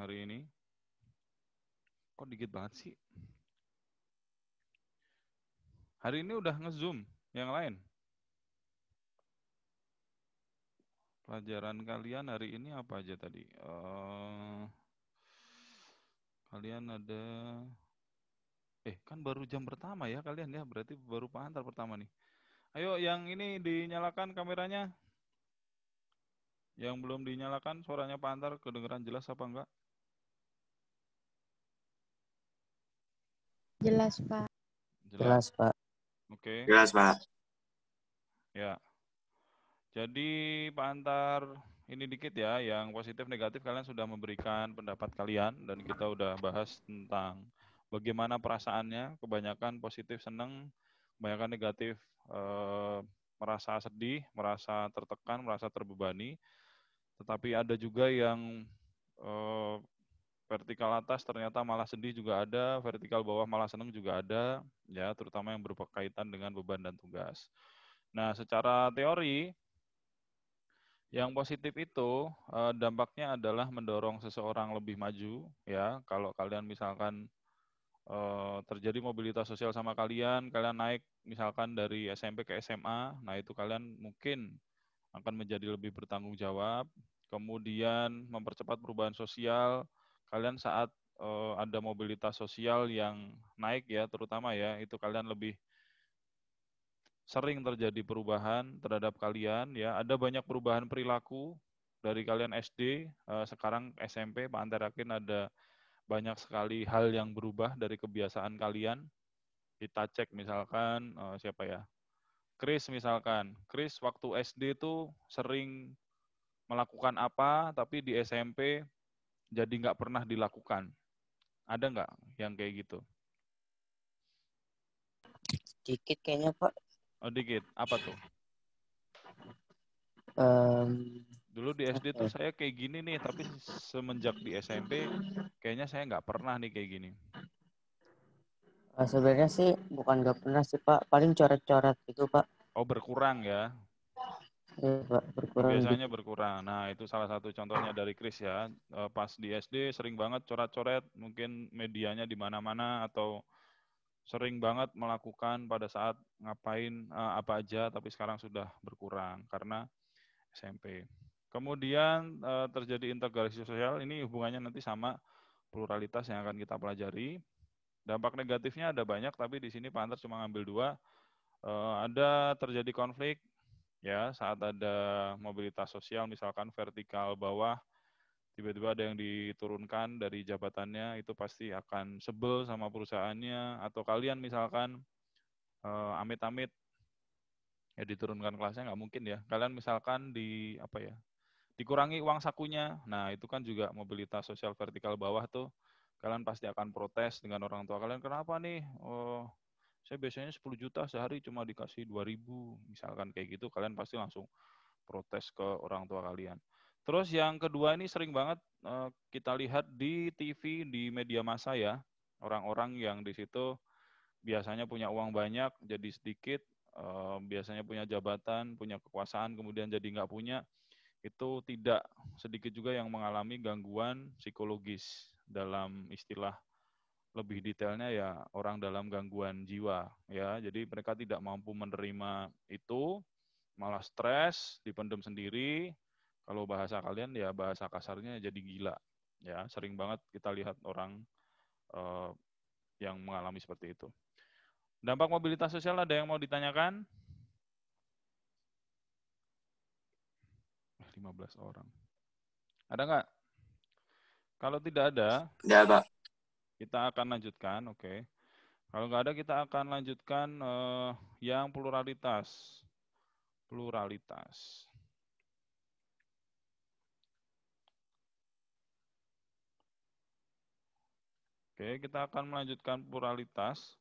hari ini? Kok dikit banget sih? Hari ini udah nge-Zoom yang lain. Pelajaran kalian hari ini apa aja tadi? Kalian ada... kan baru jam pertama ya kalian ya, berarti baru pengantar pertama nih. Ayo yang ini dinyalakan kameranya. Yang belum dinyalakan suaranya pengantar kedengeran jelas apa enggak? Jelas, Pak. Jelas, Pak. Oke. Jelas, Pak. Ya. Jadi Pak Antar, ini dikit ya, yang positif negatif kalian sudah memberikan pendapat kalian dan kita udah bahas tentang bagaimana perasaannya, kebanyakan positif seneng, kebanyakan negatif merasa sedih, merasa tertekan, merasa terbebani, tetapi ada juga yang vertikal atas ternyata malah sedih juga ada, vertikal bawah malah seneng juga ada, ya terutama yang berkaitan dengan beban dan tugas. Nah, secara teori, yang positif itu dampaknya adalah mendorong seseorang lebih maju, ya. Kalau kalian misalkan terjadi mobilitas sosial sama kalian, kalian naik misalkan dari SMP ke SMA, nah itu kalian mungkin akan menjadi lebih bertanggung jawab. Kemudian mempercepat perubahan sosial, kalian saat ada mobilitas sosial yang naik ya, terutama ya, itu kalian lebih sering terjadi perubahan terhadap kalian ya. Ada banyak perubahan perilaku dari kalian SD, sekarang SMP, Pak Antar yakin ada banyak sekali hal yang berubah dari kebiasaan kalian. Kita cek misalkan siapa ya? Chris misalkan. Chris waktu SD tuh sering melakukan apa, tapi di SMP jadi nggak pernah dilakukan. Ada nggak yang kayak gitu? Dikit kayaknya, Pak. Oh, dikit. Apa tuh? Dulu di SD tuh saya kayak gini nih, tapi semenjak di SMP kayaknya saya nggak pernah nih kayak gini. Sebenarnya sih bukan nggak pernah sih, Pak. Paling coret-coret gitu, Pak. Oh, berkurang ya? Iya, Pak, berkurang Kebiasaannya dikit. berkurang. Nah, itu salah satu contohnya dari Chris ya. Pas di SD sering banget coret-coret, mungkin medianya di mana-mana atau sering banget melakukan pada saat ngapain apa aja, tapi sekarang sudah berkurang karena SMP. Kemudian terjadi integrasi sosial, ini hubungannya nanti sama pluralitas yang akan kita pelajari. Dampak negatifnya ada banyak, tapi di sini Pak Antar cuma ngambil dua. Ada terjadi konflik, ya saat ada mobilitas sosial, misalkan vertikal bawah, tiba-tiba ada yang diturunkan dari jabatannya, itu pasti akan sebel sama perusahaannya, atau kalian misalkan amit-amit ya diturunkan kelasnya nggak mungkin ya. Kalian misalkan dikurangi uang sakunya, nah itu kan juga mobilitas sosial vertikal bawah tuh, kalian pasti akan protes dengan orang tua kalian, kenapa nih, saya biasanya 10 juta sehari cuma dikasih 2.000, misalkan kayak gitu, kalian pasti langsung protes ke orang tua kalian. Terus yang kedua ini sering banget kita lihat di TV, di media massa ya, orang-orang yang di situ biasanya punya uang banyak jadi sedikit, biasanya punya jabatan, punya kekuasaan, kemudian jadi nggak punya, itu tidak sedikit juga yang mengalami gangguan psikologis. Dalam istilah lebih detailnya ya orang dalam gangguan jiwa ya. Jadi mereka tidak mampu menerima itu, malah stres, dipendam sendiri. Kalau bahasa kalian ya bahasa kasarnya jadi gila. Ya, sering banget kita lihat orang yang mengalami seperti itu. Dampak mobilitas sosial ada yang mau ditanyakan? 15 orang. Ada nggak? Kalau tidak ada, Ada, Pak. kita akan lanjutkan, oke. Kalau nggak ada, kita akan lanjutkan yang pluralitas. Pluralitas. Oke, kita akan melanjutkan pluralitas.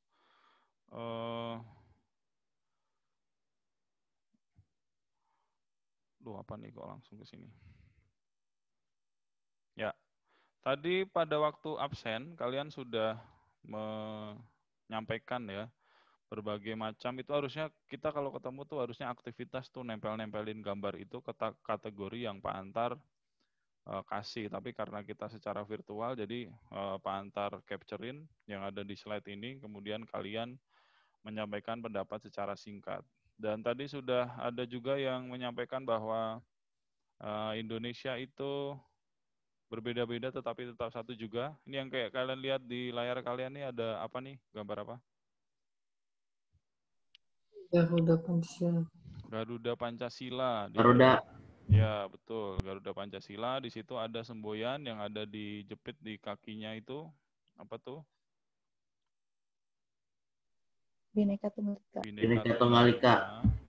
Apa nih kok langsung ke sini? Ya, tadi pada waktu absen, kalian sudah menyampaikan ya, berbagai macam, itu harusnya kita kalau ketemu tuh harusnya aktivitas tuh nempel-nempelin gambar itu ke kategori yang Pak Antar kasih, tapi karena kita secara virtual, jadi Pak Antar capturein yang ada di slide ini, kemudian kalian menyampaikan pendapat secara singkat. Dan tadi sudah ada juga yang menyampaikan bahwa Indonesia itu berbeda-beda tetapi tetap satu juga. Ini yang kayak kalian lihat di layar kalian nih ada apa nih? Gambar apa? Garuda Pancasila. Garuda Pancasila. Garuda. Ya, betul. Garuda Pancasila. Di situ ada semboyan yang ada dijepit di kakinya itu. Apa tuh? Bhinneka Tunggal Ika. Bhinneka Tunggal Ika.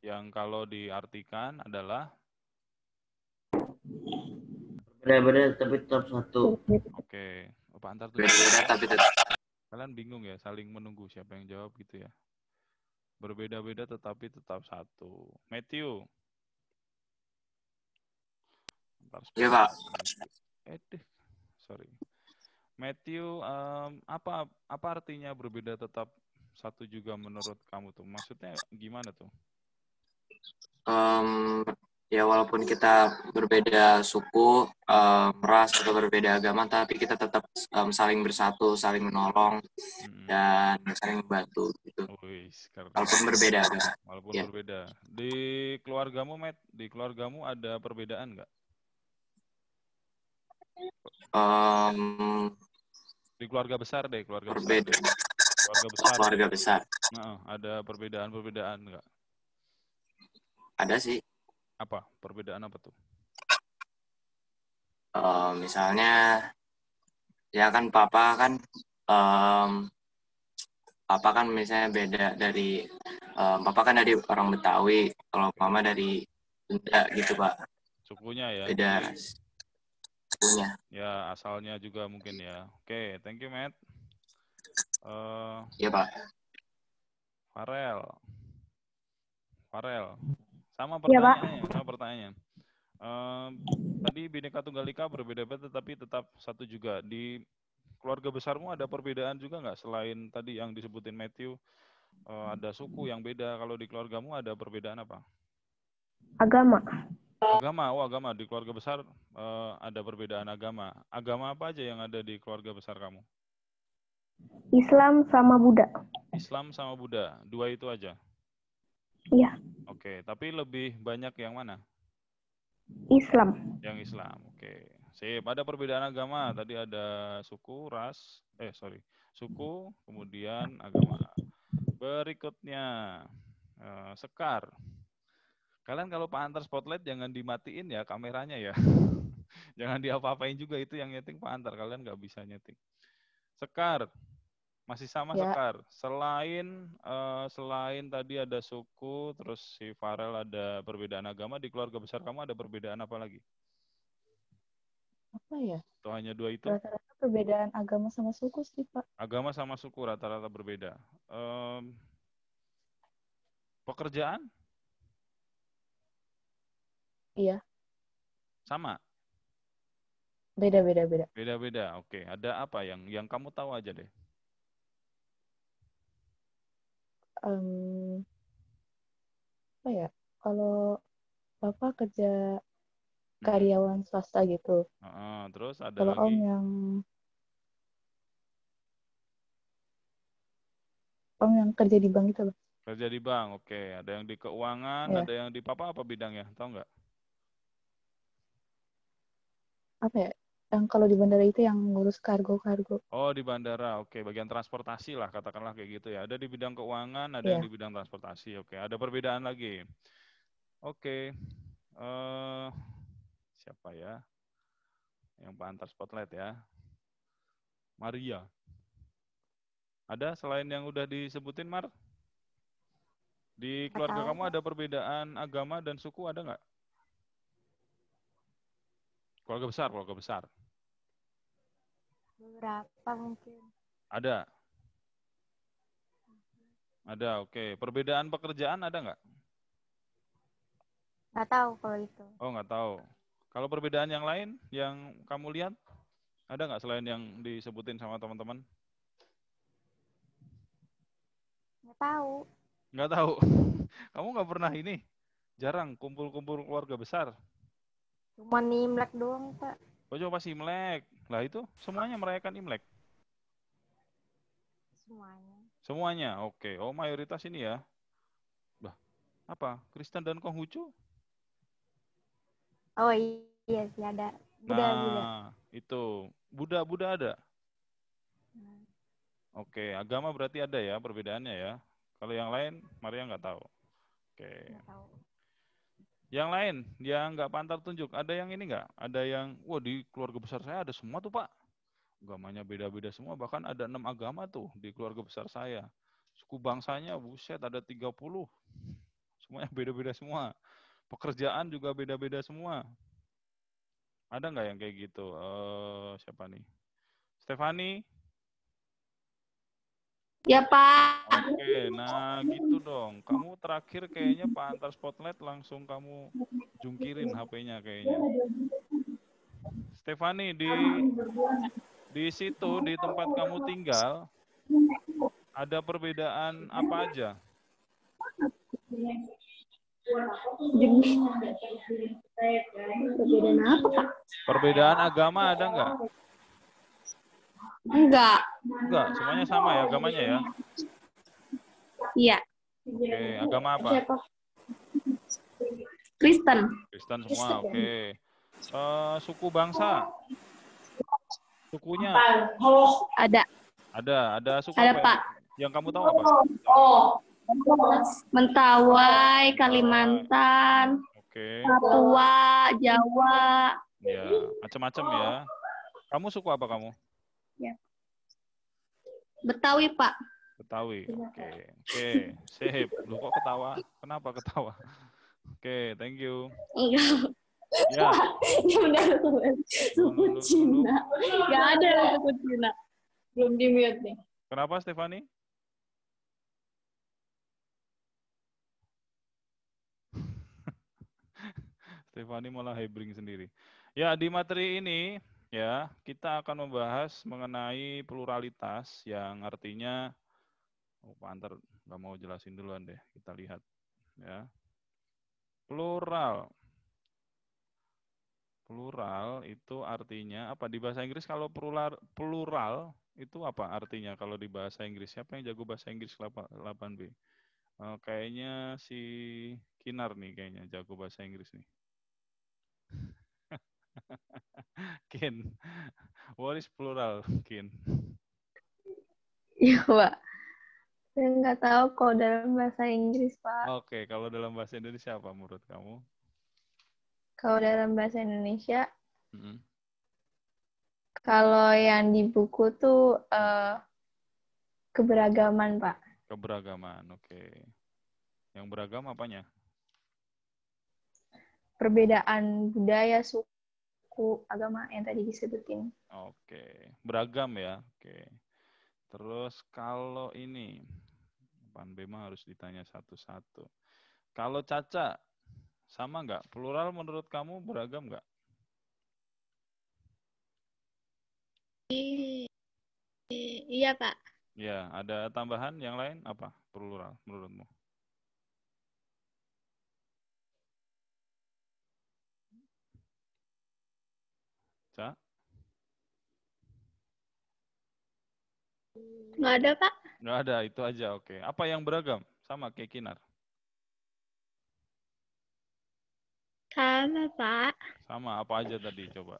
Yang kalau diartikan adalah Berbeda-beda tapi tetap satu. Oke. Pak Antar tuh Berbeda tapi tetap. kalian bingung ya, saling menunggu siapa yang jawab gitu ya. Berbeda-beda tetapi tetap satu. Matthew. Ya, Pak. Sorry. Matthew, apa artinya berbeda tetap satu juga menurut kamu tuh? Maksudnya gimana tuh? Ya walaupun kita berbeda suku, ras atau berbeda agama, tapi kita tetap saling bersatu, saling menolong, dan saling membantu gitu. Walaupun berbeda. Walaupun berbeda. Di keluargamu, Matt, di keluargamu ada perbedaan nggak? Di keluarga besar deh, keluarga berbeda. besar. Keluarga besar. Keluarga besar. Nah, ada perbedaan nggak? Ada sih. Apa? Perbedaan apa tuh? Misalnya, ya kan papa kan misalnya beda dari, papa kan dari orang Betawi, kalau mama dari Sunda gitu, Pak. Sukunya ya? Beda sukunya. Ya, asalnya juga mungkin ya. Oke, thank you, Matt. Iya, Pak. Farel. Sama pertanyaannya. Tadi Bhinneka Tunggal Ika berbeda-beda tapi tetap satu juga. Di keluarga besarmu ada perbedaan juga nggak selain tadi yang disebutin Matthew? Ada suku yang beda. Kalau di keluargamu ada perbedaan apa? Agama. Agama. Di keluarga besar ada perbedaan agama. Agama apa aja yang ada di keluarga besar kamu? Islam sama Buddha. Islam sama Buddha. Dua itu aja? Iya. Oke, tapi lebih banyak yang mana? Islam. Yang Islam, oke. Sip, ada perbedaan agama. Tadi ada suku, suku, kemudian agama. Berikutnya, Sekar. Kalian kalau Pak Antar spotlight jangan dimatiin ya kameranya ya. Jangan diapa-apain juga, itu yang nyeting Pak Antar. Kalian nggak bisa nyeting. Sekar, masih sama ya. Sekar. Selain tadi ada suku, terus si Farel ada perbedaan agama, di keluarga besar kamu ada perbedaan apa lagi? Apa ya? Atau hanya dua itu? Rata-rata perbedaan agama sama suku sih, Pak. Agama sama suku rata-rata berbeda. Pekerjaan? Iya. Sama? Beda. Beda. Oke. Ada apa yang kamu tahu aja deh? Apa ya? Kalau Bapak kerja karyawan swasta gitu. Terus ada kalau lagi? Om yang kerja di bank itu loh. Kerja di bank, oke. Ada yang di keuangan, ada yang di apa bidangnya? Tahu nggak? Apa ya? Yang kalau di bandara itu yang ngurus kargo. Oh, di bandara, oke. Bagian transportasi lah, katakanlah kayak gitu ya. Ada di bidang keuangan, ada yang di bidang transportasi, oke. Ada perbedaan lagi. Oke. Siapa ya? Yang Pak Antar spotlight ya. Maria. Ada selain yang udah disebutin, Mar? Di keluarga kamu ada perbedaan agama dan suku, ada nggak? Keluarga besar. Beberapa mungkin. Ada, oke. Perbedaan pekerjaan ada nggak? Nggak tahu kalau itu. Oh, nggak tahu. Kalau perbedaan yang lain yang kamu lihat, ada nggak selain yang disebutin sama teman-teman? Nggak tahu. Nggak tahu. Kamu nggak pernah ini? Jarang kumpul-kumpul keluarga besar? Cuma Imlek doang, Pak. Ojo pas Imlek. Lah itu semuanya merayakan Imlek. Semuanya. Semuanya. Oke. Oh, mayoritas ini ya. Bah, apa? Kristen dan Konghucu? Oh iya sih ada. Buddha. Nah, itu. Buddha ada. Nah, Oke, agama berarti ada ya perbedaannya ya. Kalau yang lain, Maria nggak tahu. Oke. nggak tahu. Yang lain, yang nggak pantar tunjuk, ada yang ini nggak? Ada yang, wah di keluarga besar saya ada semua tuh Pak. Agamanya beda-beda semua, bahkan ada 6 agama tuh di keluarga besar saya. Suku bangsanya, buset, ada 30. Semuanya beda-beda semua. Pekerjaan juga beda-beda semua. Ada nggak yang kayak gitu? Siapa nih? Stefani? Ya, Pak. Oke, nah gitu dong. Kamu terakhir kayaknya Pak Antar Spotlight langsung kamu jungkirin HP-nya kayaknya. Stefani, di situ, di tempat kamu tinggal, ada perbedaan apa aja? Perbedaan apa, Pak? Perbedaan agama ada nggak? Enggak. Enggak, semuanya sama ya agamanya ya? Iya. Oke, agama apa? Kristen. Kristen semua, oke. Suku bangsa? Sukunya? Ada. Ada suku Ada, apa Pak. yang kamu tahu apa? Mentawai, Kalimantan, Oke, Papua, Jawa. ya, macam-macam ya. Kamu suku apa kamu? Betawi, Pak. Betawi, oke. Oke, sip. Lu kok ketawa? Kenapa ketawa? Oke, thank you. Enggak. Ya, Ini udah suku Lu- Cina. Enggak ada suku Cina. Belum di-mute nih. kenapa Stefani? Stefani malah hebring sendiri. Ya, di materi ini ya, kita akan membahas mengenai pluralitas yang artinya Pak Antar nggak mau jelasin duluan deh, kita lihat ya. Plural. Plural itu artinya apa di bahasa Inggris? Kalau plural itu apa artinya kalau di bahasa Inggris? Siapa yang jago bahasa Inggris 8B? Kayaknya si Kinar nih kayaknya jago bahasa Inggris nih. Kin. What is plural, Kin? Iya, Pak. Saya nggak tahu kalau dalam bahasa Inggris, Pak. Oke, kalau dalam bahasa Indonesia apa menurut kamu? Kalau dalam bahasa Indonesia, Mm-mm. kalau yang di buku tuh keberagaman, Pak. Keberagaman, oke. Yang beragam apanya? Perbedaan budaya, suku, agama yang tadi disebutin. Oke, beragam ya. Oke. Terus kalau ini, Pan Bema harus ditanya satu-satu. Kalau Caca, sama nggak? Plural menurut kamu beragam nggak? Iya, Pak. Ya, ada tambahan yang lain apa? Plural menurutmu? Ca? Nggak ada, Pak. Nggak ada, itu aja. Oke. Apa yang beragam? Sama kayak Kinar? Sama, Pak. Sama, apa aja tadi? Coba.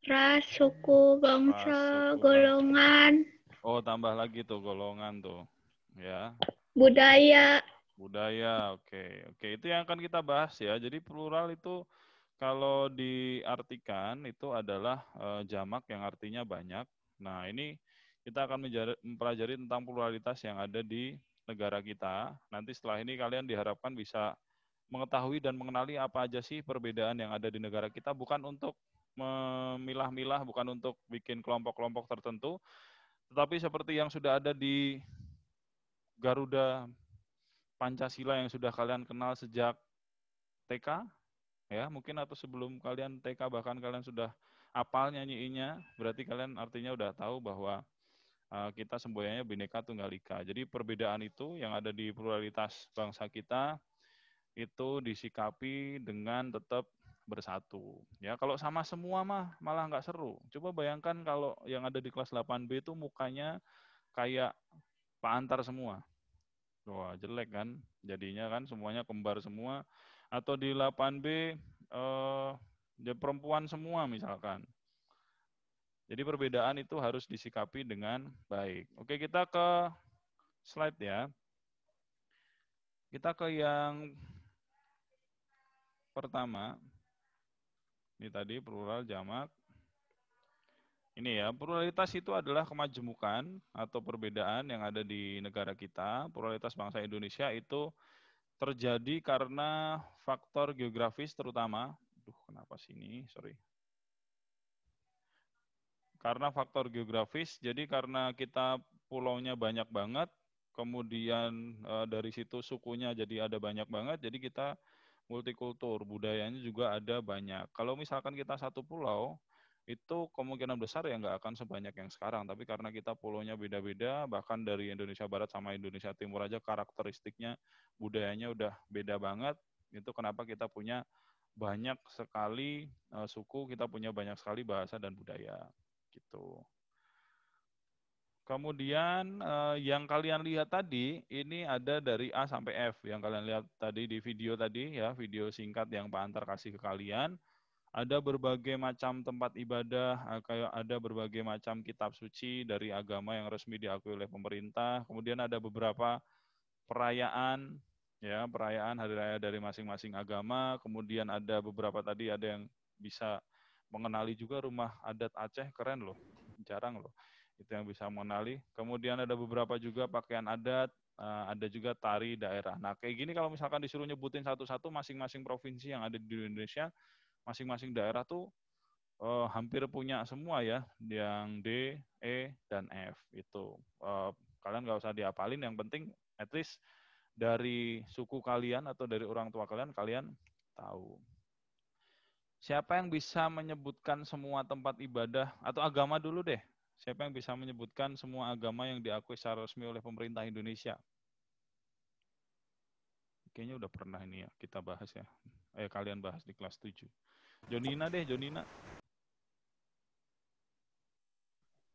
Ras, suku, bangsa, Ras, suku, golongan, Oh, tambah lagi tuh golongan tuh. Ya. budaya. Budaya, oke. Oke, itu yang akan kita bahas ya. Jadi plural itu kalau diartikan itu adalah jamak yang artinya banyak. Nah, ini kita akan mempelajari tentang pluralitas yang ada di negara kita. Nanti setelah ini kalian diharapkan bisa mengetahui dan mengenali apa aja sih perbedaan yang ada di negara kita, bukan untuk memilah-milah, bukan untuk bikin kelompok-kelompok tertentu, tetapi seperti yang sudah ada di Garuda Pancasila yang sudah kalian kenal sejak TK, ya mungkin atau sebelum kalian TK bahkan kalian sudah hafal nyanyiinnya, berarti kalian artinya udah tahu bahwa kita semboyannya Bhinneka Tunggal Ika. Jadi perbedaan itu yang ada di pluralitas bangsa kita itu disikapi dengan tetap bersatu. Ya, kalau sama semua mah malah nggak seru. Coba bayangkan kalau yang ada di kelas 8B itu mukanya kayak Pak Antar semua. Wah, jelek kan? Jadinya kan semuanya kembar semua. Atau di 8B ya perempuan semua misalkan. Jadi perbedaan itu harus disikapi dengan baik. Oke, kita ke slide ya. Kita ke yang pertama. Ini tadi plural jamak. Ini ya, pluralitas itu adalah kemajemukan atau perbedaan yang ada di negara kita. Pluralitas bangsa Indonesia itu terjadi karena faktor geografis terutama. Kenapa sih ini? Sorry. Karena faktor geografis, jadi karena kita pulaunya banyak banget, kemudian dari situ sukunya jadi ada banyak banget, jadi kita multikultur, budayanya juga ada banyak. Kalau misalkan kita satu pulau, itu kemungkinan besar ya nggak akan sebanyak yang sekarang, tapi karena kita pulaunya beda-beda, bahkan dari Indonesia Barat sama Indonesia Timur aja karakteristiknya, budayanya udah beda banget, itu kenapa kita punya banyak sekali suku, kita punya banyak sekali bahasa dan budaya. Gitu. Kemudian yang kalian lihat tadi ini ada dari A sampai F yang kalian lihat tadi di video tadi ya, video singkat yang Pak Antar kasih ke kalian. Ada berbagai macam tempat ibadah, kayak ada berbagai macam kitab suci dari agama yang resmi diakui oleh pemerintah. Kemudian ada beberapa perayaan ya, perayaan hari raya dari masing-masing agama. Kemudian ada beberapa tadi ada yang bisa mengenali juga rumah adat Aceh, keren loh, jarang loh itu yang bisa mengenali. Kemudian ada beberapa juga pakaian adat, ada juga tari daerah. Nah kayak gini kalau misalkan disuruh nyebutin satu-satu masing-masing provinsi yang ada di Indonesia, masing-masing daerah tuh hampir punya semua ya, yang D, E, dan F itu. Kalian nggak usah dihafalin, yang penting at least dari suku kalian atau dari orang tua kalian, kalian tahu. Siapa yang bisa menyebutkan semua tempat ibadah atau agama dulu deh? Siapa yang bisa menyebutkan semua agama yang diakui secara resmi oleh pemerintah Indonesia? Kayaknya udah pernah ini ya kita bahas ya. Kalian bahas di kelas 7. Jonina deh, Jonina.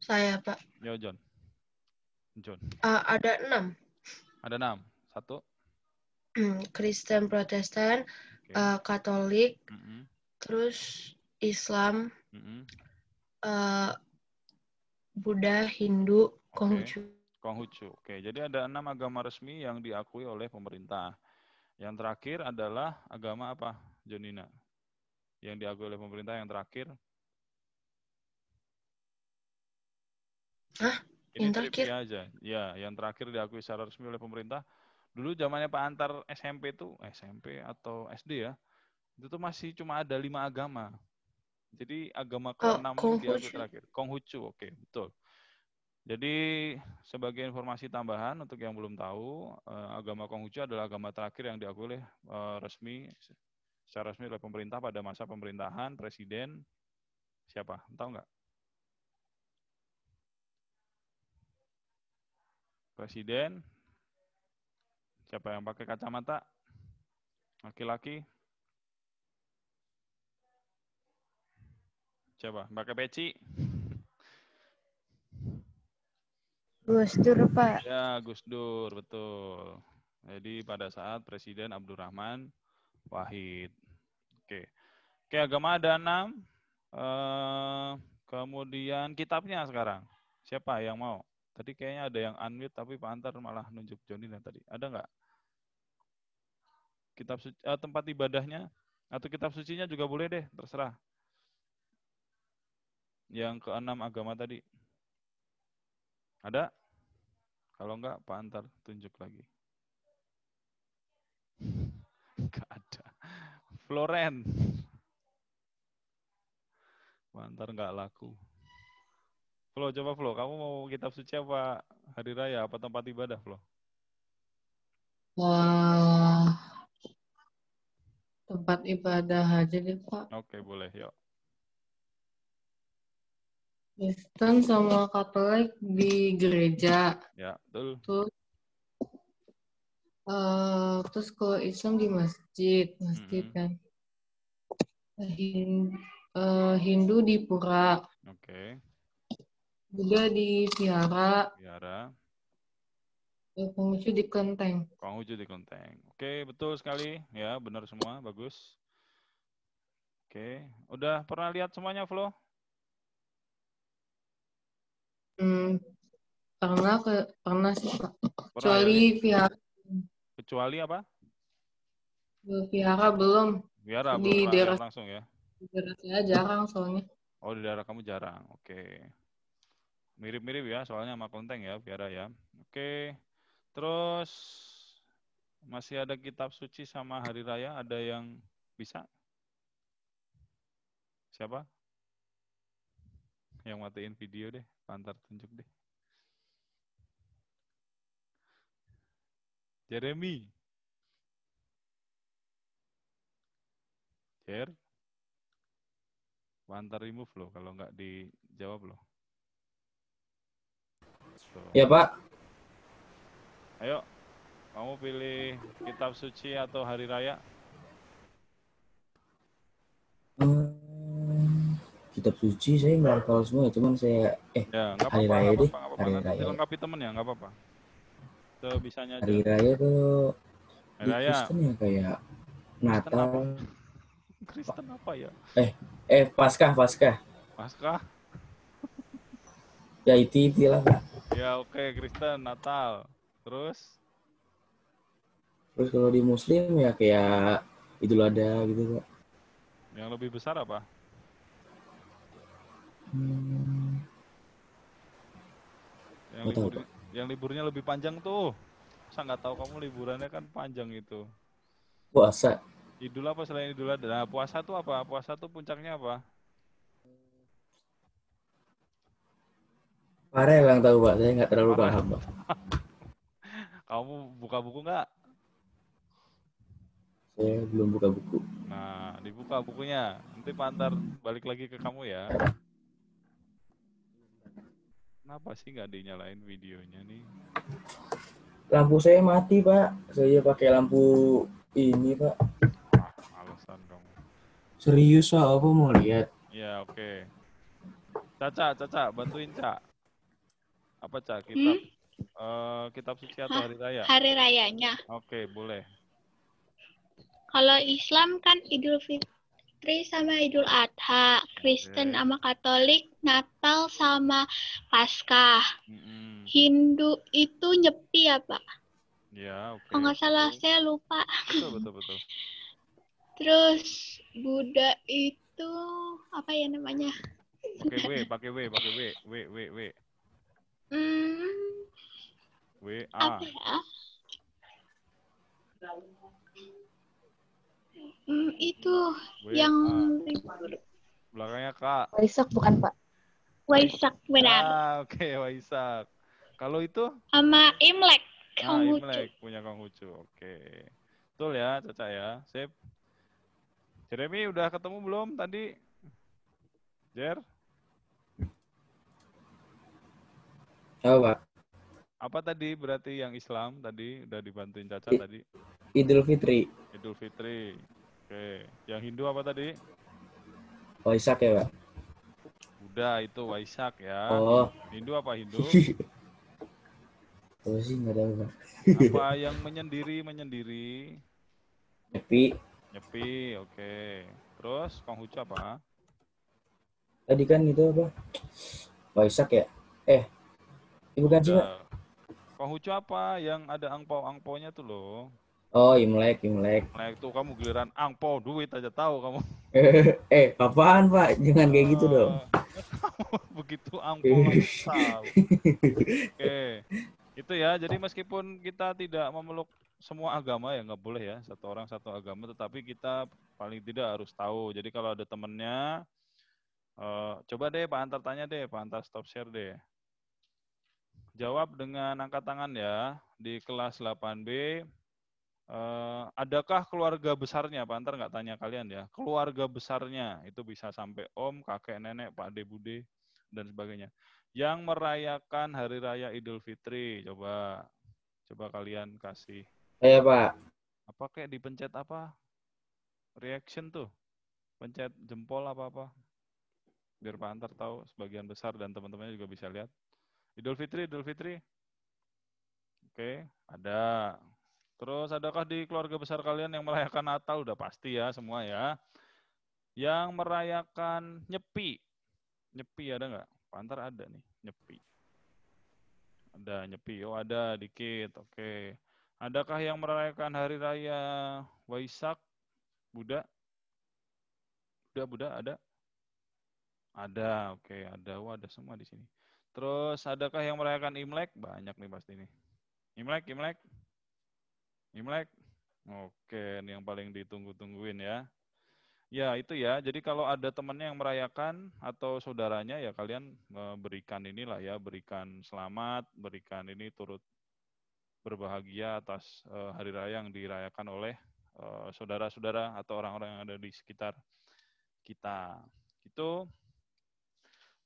Saya, Pak. Yo, John. Ada 6. Ada 6. 1. Kristen, Protestan, Katolik, terus Islam, Buddha, Hindu, Konghucu. Konghucu. Oke, jadi ada 6 agama resmi yang diakui oleh pemerintah. Yang terakhir adalah agama apa, Jonina? Yang diakui oleh pemerintah yang terakhir? Hah? Ini trivia aja. Ya, yang terakhir diakui secara resmi oleh pemerintah. Dulu zamannya Pak Antar SMP atau SD ya, itu tuh masih cuma ada 5 agama. Jadi agama ke-6 yang diakui terakhir. Konghucu, oke, betul. Jadi sebagai informasi tambahan untuk yang belum tahu, agama Konghucu adalah agama terakhir yang diakui oleh secara resmi oleh pemerintah pada masa pemerintahan Presiden siapa? Tahu nggak? Presiden siapa yang pakai kacamata? Laki-laki? Coba, pakai peci? Gus Dur, Pak. Ya, Gus Dur, betul. Jadi pada saat Presiden Abdurrahman Wahid. Oke, agama ada 6. Kemudian kitabnya sekarang. Siapa yang mau? Tadi kayaknya ada yang unmute, tapi Pak Antar malah nunjuk Jonina tadi. Ada nggak? Kitab suci, tempat ibadahnya, atau kitab sucinya juga boleh deh, terserah. Yang ke-6 agama tadi. Ada? Kalau enggak, Pak Antar tunjuk lagi. Enggak ada. Floren. Pak Antar enggak laku. Flo, coba Flo, kamu mau kitab suci apa hari raya, apa tempat ibadah, Flo? Wah, tempat ibadah aja deh, Pak. Oke, boleh, yuk. Kristen sama Katolik di gereja. Ya, betul. Terus kalau Islam di masjid kan. Hindu di pura, Oke. Buddha di vihara, Biara. Konghucu di kelenteng. Konghucu di kelenteng. Oke, betul sekali. Ya, benar semua. Bagus. Oke. Udah pernah lihat semuanya, Flo? Pernah sih Pak. Pernah ya? Kecuali vihara, Kecuali apa? vihara belum. Biara, Di belum pernah daerah, lihat langsung ya? di daerah saya jarang soalnya. Oh, di daerah kamu jarang. Oke. Mirip-mirip ya, soalnya sama kelenteng ya, biara ya. Oke. Terus masih ada kitab suci sama hari raya, ada yang bisa? Siapa? Yang matiin video deh, pantar tunjuk deh. Jeremy. Jer. Pantar remove loh, kalau nggak dijawab loh. Tuh. Ya Pak. Ayo, kamu pilih kitab suci atau hari raya? Kitab suci saya nggak hafal semua, cuman saya Ya, nggak hari apa-apa, raya nggak deh. apa-apa, nggak apa-apa. Hari Nanti raya. dilengkapi temen ya, nggak apa-apa. Sebisanya aja. Hari raya tuh Hari di raya. Kristen ya kayak Kristen apa? Natal. Kristen apa ya? Paskah. Paskah? Ya itu lah Pak. Ya oke, Kristen, Natal. Terus? Terus kalau di Muslim ya kayak Idul Adha gitu Pak. Yang lebih besar apa? Yang liburnya lebih panjang tuh. Masa nggak tahu kamu liburannya kan panjang itu. Puasa. Idul apa selain Idul Adha? Nah, puasa tuh apa? Puasa tuh puncaknya apa? Parah yang tahu Pak, saya nggak terlalu paham Pak. Kamu buka buku nggak? Saya belum buka buku. Nah, dibuka bukunya. Nanti pantar balik lagi ke kamu ya. Kenapa sih nggak dinyalain videonya nih? Lampu saya mati Pak. Saya pakai lampu ini Pak. Alasan kamu. Serius Pak, apa mau lihat? Ya oke. Caca, bantuin Cak. Apa Cak? Kitab suci atau hari raya? Hari rayanya. Oke, boleh. Kalau Islam kan Idul Fitri sama Idul Adha. Kristen sama Katolik Natal sama Paskah. Hindu itu Nyepi ya Pak? Ya, oke. Kalau nggak salah saya lupa. Betul. Terus Buddha itu apa ya namanya? Pakai W. W A. Apa ya? Itu yang belakangnya K. Waisak bukan Pak? Waisak benar. Oke, Waisak. Kalau itu? Sama Imlek. Imlek punya Konghucu. Oke. Betul ya, Caca ya. Sip. Jeremy udah ketemu belum tadi? Jer? Oh, Pak. Apa tadi berarti yang Islam tadi udah dibantuin Caca tadi? Idul Fitri. Idul Fitri. Oke. Yang Hindu apa tadi? Waisak ya, Pak? Udah itu Waisak ya. Oh. Hindu apa Hindu? Oh sih nggak tahu, Pak. Apa yang menyendiri? Nyepi, oke. Terus Konghucu apa? Tadi kan itu apa? Waisak ya? Bukan sih, Pak. Konghucu apa? Yang ada angpau-angpaunya tuh loh. Oh, Imlek. Imlek tuh kamu giliran angpau duit aja tahu kamu. Apaan Pak? Jangan kayak gitu dong. Begitu angpau tahu. Oke. Itu ya. Jadi meskipun kita tidak memeluk semua agama ya nggak boleh ya, satu orang satu agama, tetapi kita paling tidak harus tahu. Jadi kalau ada temennya, coba deh Pak Antar tanya deh, Pak Antar stop share deh. Jawab dengan angkat tangan ya, di kelas 8B, adakah keluarga besarnya, Pak Antar nggak tanya kalian ya, keluarga besarnya, itu bisa sampai om, kakek, nenek, Pak De Bude, dan sebagainya, yang merayakan Hari Raya Idul Fitri, coba kalian kasih. Pak. Apa kayak dipencet apa? Reaction tuh. Pencet jempol apa-apa. Biar Pak Antar tahu sebagian besar dan teman-temannya juga bisa lihat. Idul Fitri. Oke, ada. Terus adakah di keluarga besar kalian yang merayakan Natal? Udah pasti ya semua ya. Yang merayakan Nyepi. Nyepi ada nggak? Pak Antar ada nih, Nyepi. Ada Nyepi, oh ada dikit, oke. Adakah yang merayakan Hari Raya Waisak? Buddha? Buddha ada? Ada, oke, ada. Wah, ada semua di sini. Terus adakah yang merayakan Imlek? Banyak nih pasti nih. Imlek. Oke, ini yang paling ditunggu-tungguin ya. Ya, itu ya. Jadi kalau ada temannya yang merayakan atau saudaranya ya kalian berikan inilah ya, berikan selamat, berikan ini turut berbahagia atas hari raya yang dirayakan oleh saudara-saudara atau orang-orang yang ada di sekitar kita. Itu.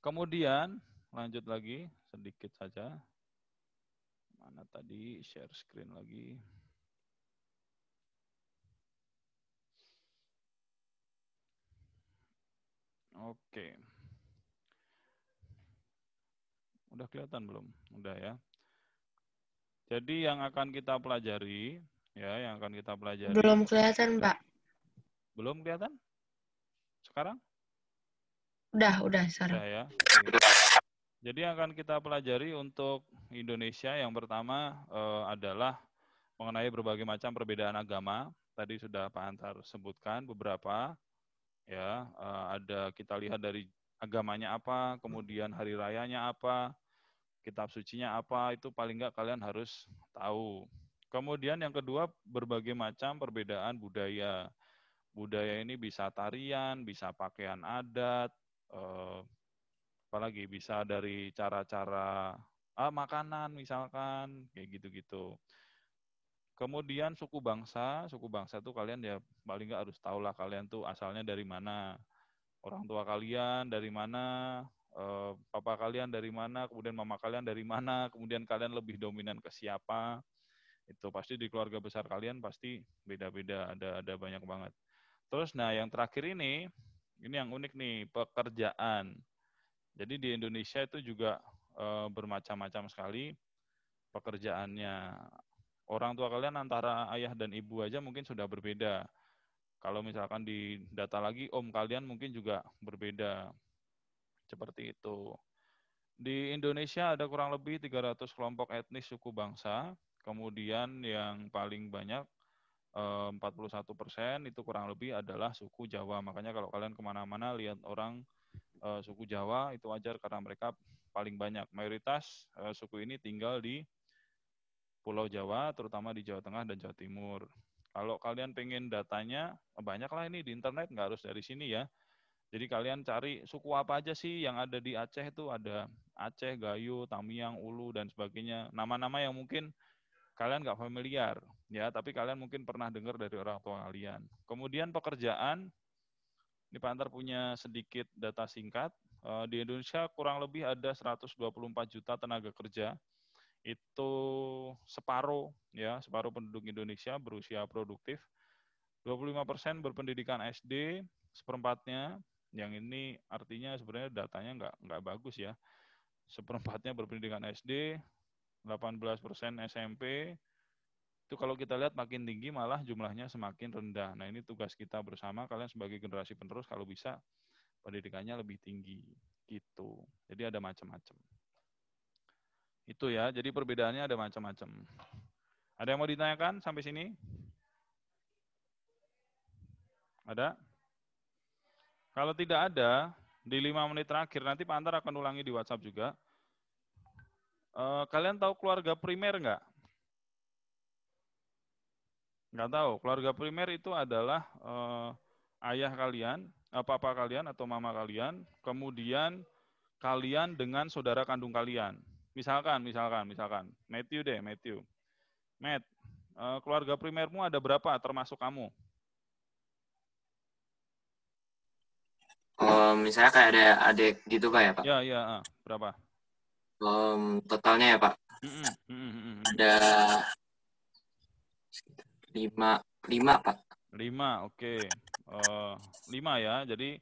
Kemudian lanjut lagi sedikit saja. Mana tadi share screen lagi. Oke. Udah kelihatan belum? Udah ya. Jadi yang akan kita pelajari, Belum kelihatan, Pak. Belum kelihatan? Sekarang? Udah sekarang. Udah ya. Jadi yang akan kita pelajari untuk Indonesia yang pertama adalah mengenai berbagai macam perbedaan agama. Tadi sudah Pak Antar sebutkan beberapa. Ya, ada kita lihat dari agamanya apa, kemudian hari rayanya apa, kitab sucinya apa, itu paling nggak kalian harus tahu. Kemudian yang kedua, berbagai macam perbedaan budaya. Budaya ini bisa tarian, bisa pakaian adat, apalagi bisa dari cara-cara makanan misalkan, kayak gitu-gitu. Kemudian suku bangsa itu kalian ya paling nggak harus tahu lah kalian tuh asalnya dari mana. Orang tua kalian dari mana, papa kalian dari mana, kemudian mama kalian dari mana, kemudian kalian lebih dominan ke siapa. Itu pasti di keluarga besar kalian pasti beda-beda, ada banyak banget. Terus nah yang terakhir ini yang unik nih, pekerjaan. Jadi di Indonesia itu juga bermacam-macam sekali pekerjaannya. Orang tua kalian antara ayah dan ibu aja mungkin sudah berbeda. Kalau misalkan di data lagi, om kalian mungkin juga berbeda. Seperti itu. Di Indonesia ada kurang lebih 300 kelompok etnis suku bangsa. Kemudian yang paling banyak, 41% itu kurang lebih adalah suku Jawa. Makanya kalau kalian kemana-mana lihat orang suku Jawa, itu wajar karena mereka paling banyak. Mayoritas suku ini tinggal di Pulau Jawa, terutama di Jawa Tengah dan Jawa Timur. Kalau kalian pengen datanya, banyaklah ini di internet, nggak harus dari sini ya. Jadi kalian cari suku apa aja sih yang ada di Aceh itu, ada Aceh, Gayo, Tamiang, Ulu, dan sebagainya. Nama-nama yang mungkin kalian nggak familiar, ya, tapi kalian mungkin pernah dengar dari orang tua kalian. Kemudian pekerjaan, ini Pak Antar punya sedikit data singkat. Di Indonesia kurang lebih ada 124 juta tenaga kerja. Itu separuh penduduk Indonesia berusia produktif. 25% berpendidikan SD, seperempatnya, yang ini artinya sebenarnya datanya nggak bagus ya. Seperempatnya berpendidikan SD, 18% SMP. Itu kalau kita lihat makin tinggi malah jumlahnya semakin rendah. Nah ini tugas kita bersama, kalian sebagai generasi penerus kalau bisa pendidikannya lebih tinggi gitu. Jadi ada macam-macam. Itu ya, jadi perbedaannya ada macam-macam. Ada yang mau ditanyakan sampai sini? Ada? Kalau tidak ada, di 5 menit terakhir, nanti Pak Antar akan ulangi di WhatsApp juga. Kalian tahu keluarga primer nggak? Nggak tahu. Keluarga primer itu adalah ayah kalian, papa kalian atau mama kalian, kemudian kalian dengan saudara kandung kalian. Misalkan, Matthew. Matt, keluarga primermu ada berapa termasuk kamu? Misalnya kayak ada adik gitu Pak ya Pak? Ya, berapa? Totalnya ya Pak? Ada 5 Pak. 5, oke. 5 ya. Jadi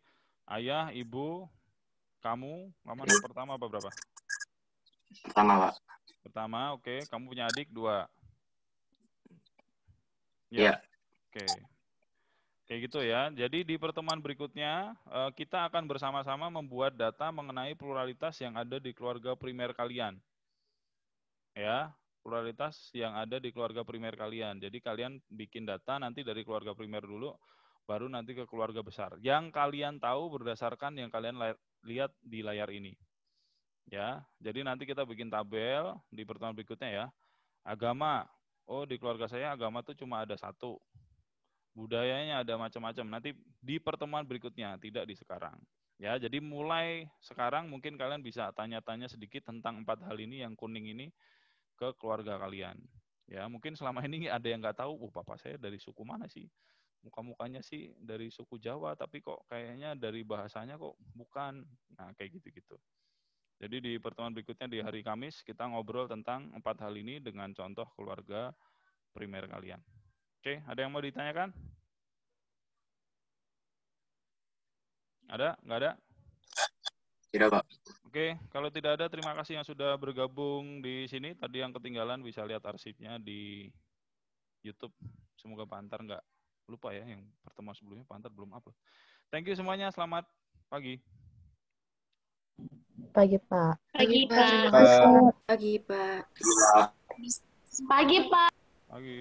ayah, ibu, kamu anak pertama apa berapa? Pertama, Pak. Pertama, oke. Kamu punya adik 2. Iya. Oke. Kayak gitu ya. Jadi di pertemuan berikutnya kita akan bersama-sama membuat data mengenai pluralitas yang ada di keluarga primer kalian. Ya, pluralitas yang ada di keluarga primer kalian. Jadi kalian bikin data nanti dari keluarga primer dulu, baru nanti ke keluarga besar. Yang kalian tahu berdasarkan yang kalian lihat di layar ini. Ya, jadi nanti kita bikin tabel di pertemuan berikutnya ya. Agama, oh di keluarga saya agama tuh cuma ada 1. Budayanya ada macam-macam. Nanti di pertemuan berikutnya, tidak di sekarang. Ya, jadi mulai sekarang mungkin kalian bisa tanya-tanya sedikit tentang 4 hal ini yang kuning ini ke keluarga kalian. Ya, mungkin selama ini ada yang nggak tahu, papa saya dari suku mana sih? Muka-mukanya sih dari suku Jawa, tapi kok kayaknya dari bahasanya kok bukan. Nah, kayak gitu-gitu. Jadi di pertemuan berikutnya di hari Kamis, kita ngobrol tentang 4 hal ini dengan contoh keluarga primer kalian. Oke, ada yang mau ditanyakan? Ada? Nggak ada? Tidak, Pak. Oke, kalau tidak ada, terima kasih yang sudah bergabung di sini. Tadi yang ketinggalan bisa lihat arsipnya di YouTube. Semoga Pak Antar nggak lupa ya, yang pertemuan sebelumnya Pak Antar belum upload. Thank you semuanya, selamat pagi. Pagi, Pak. Pagi, Pak. Pagi, Pak. Iya. Pagi, Pak. Pagi.